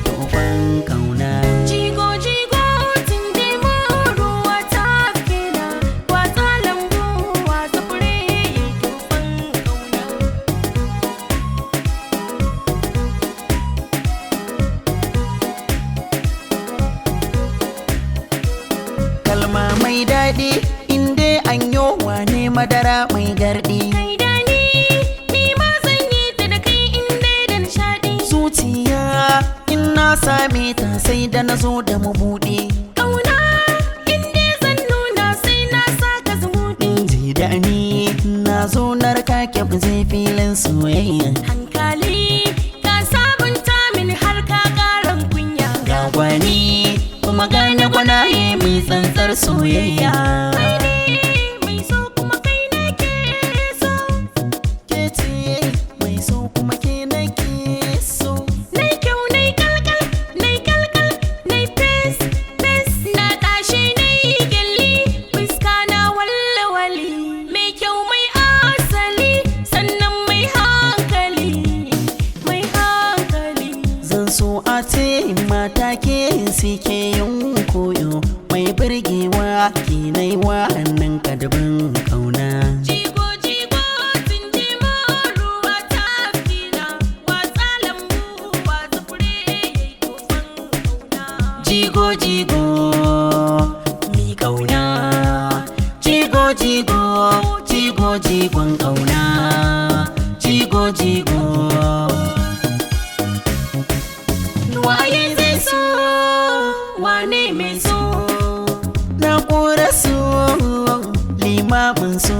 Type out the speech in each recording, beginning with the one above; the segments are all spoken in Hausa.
tofan kauna. Jigo jigo tunde ruwa ta kena, watsa lambu watsa fure tofan kauna. Kalma mai daɗi inda an yo wane madara mai gardi. Kai da ni ma zan yi ta da kai inda da nishaɗi. Zuciya in na same ta sai da na zo da mabuɗi. Ƙauna inda zan nuna sai na saka zumuɗi. Ji da ni na zo narka kyau zai filin soyayya. Hankali ka sabunta min har ka ƙaran kunya. Ga gwani kuma gane gwanaye mai tsantsar soyayya. Kai ne mai so kuma kai nake so. Ke ce mai so kuma ke nake so. Nai kyau nai kalkal nai fes fes. Na tashi nai gyalli fuska na walwali. Mai kyau mai asali sannan mai hankali. Zan so a ce mata ke suke yin koyo mai birgewa ke naiwa hannun kadabin kauna. Jigo jigo tunde ruwa ta fina, watsa lambu watsa fure tofan kauna. Jigo jigo mi kauna. Jigo jigo jigo jigon kauna. Jigo jigo Waye zai so wane mai so. na kura so limamin so.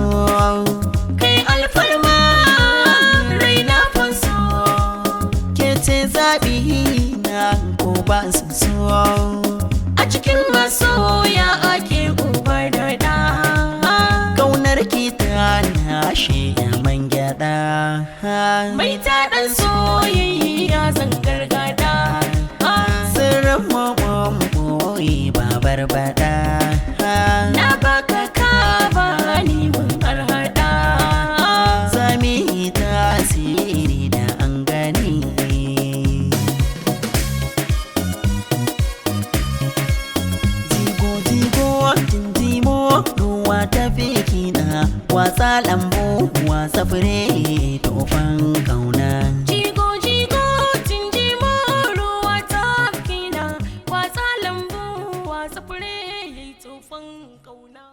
Kai alfarma raina fanso. Ke ce zaɓi na ko ba su so. A cikin masoya ake ubar da ɗa. Kaunar ki ta nashe man gyaɗa. Mai taɗan soyayya zan gargada. Sirrin mamman boye babar baɗa. Na baka ka bani mun harhaɗa. Zami tasiri da an gani. Jigo jigo jinjimo ruwa ta fiki na, watsa lambu watsa fure tofan kauna. Jigo jigo tunde ruwa ta kina, watsa lambu watsa fure tofan kauna.